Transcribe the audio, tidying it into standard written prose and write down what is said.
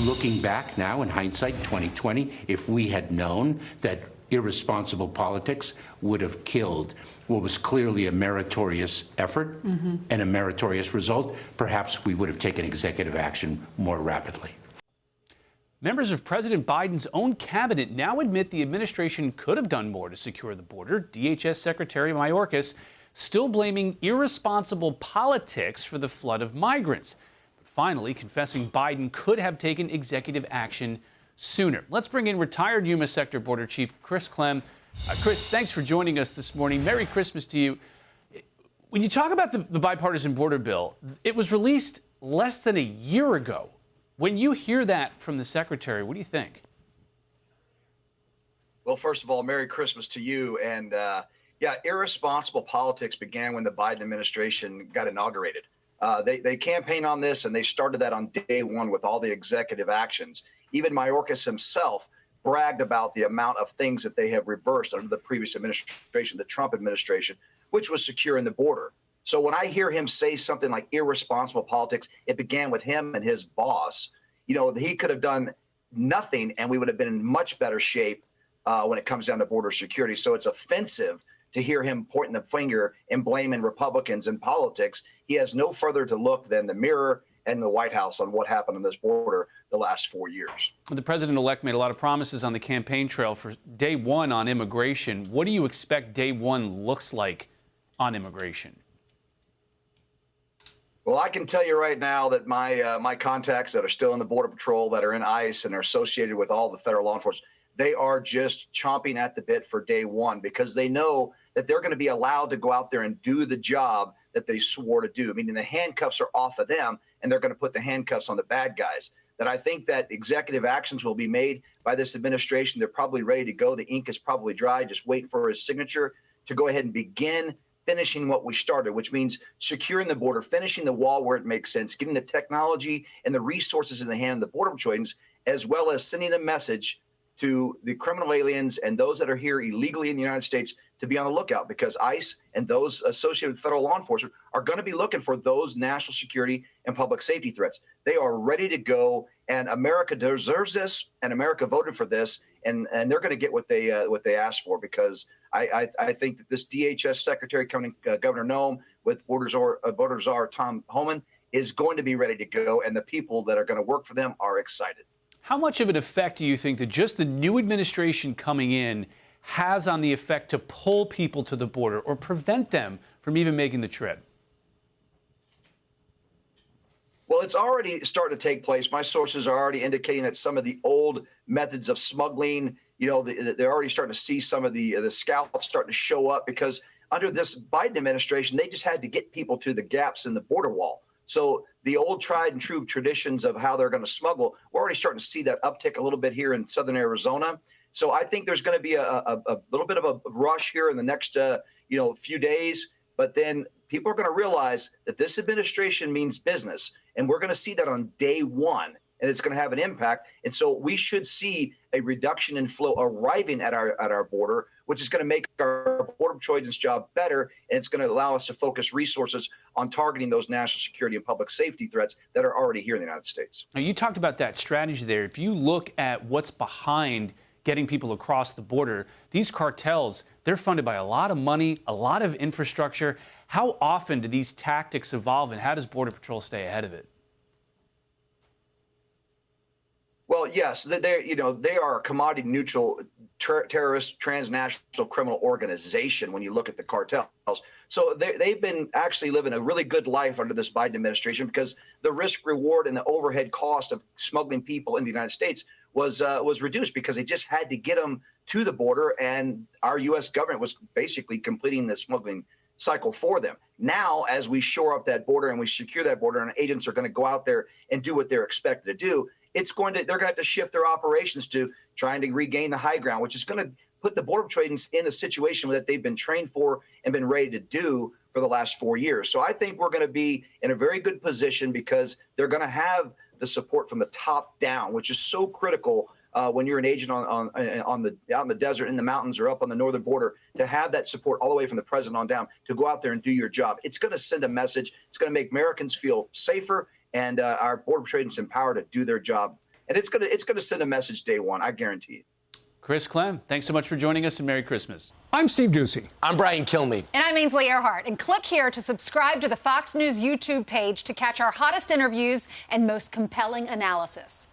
Looking back now in hindsight, 2020, if we had known that irresponsible politics would have killed what was clearly a meritorious effort and a meritorious result, perhaps we would have taken executive action more rapidly. Members of President Biden's own cabinet now admit the administration could have done more to secure the border. DHS Secretary Mayorkas still blaming irresponsible politics for the flood of migrants. Finally confessing Biden could have taken executive action sooner. Let's bring in retired Yuma Sector Border Chief Chris Clem. Chris, thanks for joining us this morning. Merry Christmas to you. When you talk about the bipartisan border bill, it was released less than a year ago. When you hear that from the Secretary, what do you think? Well, first of all, Merry Christmas to you. And yeah, irresponsible politics began when the Biden administration got inaugurated. They campaigned on this, and they started that on day one with all the executive actions. Even Mayorkas himself bragged about the amount of things that they have reversed under the previous administration, the Trump administration, which was securing the border. So when I hear him say something like irresponsible politics, it began with him and his boss. You know, he could have done nothing, and we would have been in much better shape when it comes down to border security. So it's offensive to hear him pointing the finger and blaming Republicans in politics. He has no further to look than the mirror and the White House on what happened on this border the last 4 years. The president-elect made a lot of promises on the campaign trail for day one on immigration. What do you expect day one looks like on immigration? Well, I can tell you right now that my contacts that are still in the Border Patrol, that are in ICE and are associated with all the federal law enforcement, they are just chomping at the bit for day one, because they know that they're going to be allowed to go out there and do the job that they swore to do. Meaning the handcuffs are off of them, and they're going to put the handcuffs on the bad guys. That I think that executive actions will be made by this administration. They're probably ready to go. The ink is probably dry, just waiting for his signature to go ahead and begin finishing what we started, which means securing the border, finishing the wall where it makes sense, getting the technology and the resources in the hand of the Border Patrol agents, as well as sending a message to the criminal aliens and those that are here illegally in the United States to be on the lookout, because ICE and those associated with federal law enforcement are going to be looking for those national security and public safety threats. They are ready to go, and America deserves this, and America voted for this, and they're going to get what they asked for, because I think that this DHS Secretary coming, Governor Noem, with border czar Tom Homan, is going to be ready to go, and the people that are going to work for them are excited. How much of an effect do you think that just the new administration coming in has on the effect to pull people to the border or prevent them from even making the trip? Well, it's already starting to take place. My sources are already indicating that some of the old methods of smuggling, you know, they're already starting to see some of the scouts starting to show up, because under this Biden administration, they just had to get people to the gaps in the border wall. So the old tried and true traditions of how they're going to smuggle, we're already starting to see that uptick a little bit here in southern Arizona. So I think there's going to be a little bit of a rush here in the next few days. But then people are going to realize that this administration means business, and we're going to see that on day one, and it's going to have an impact. And so we should see a reduction in flow arriving at our border, which is going to make our Border Patrol agents' job better, and it's going to allow us to focus resources on targeting those national security and public safety threats that are already here in the United States. Now, you talked about that strategy there. If you look at what's behind getting people across the border, these cartels, they're funded by a lot of money, a lot of infrastructure. How often do these tactics evolve, and how does Border Patrol stay ahead of it? Well, yes, they are a commodity neutral terrorist transnational criminal organization when you look at the cartels. So they've been actually living a really good life under this Biden administration, because the risk reward and the overhead cost of smuggling people in the United States was reduced, because they just had to get them to the border, and our U.S. government was basically completing the smuggling cycle for them. Now, as we shore up that border and we secure that border, and agents are going to go out there and do what they're expected to do, they're going to have to shift their operations to trying to regain the high ground, which is going to put the Border Patrol agents in a situation that they've been trained for and been ready to do for the last 4 years. So I think we're going to be in a very good position, because they're going to have the support from the top down, which is so critical when you're an agent out in the desert, in the mountains, or up on the northern border, to have that support all the way from the president on down to go out there and do your job. It's going to send a message. It's going to make Americans feel safer, and our Border Patrol agents empowered to do their job. And it's gonna send a message day one, I guarantee you. Chris Clem, thanks so much for joining us, and Merry Christmas. I'm Steve Ducey. I'm Brian Kilmeade. And I'm Ainsley Earhart. And click here to subscribe to the Fox News YouTube page to catch our hottest interviews and most compelling analysis.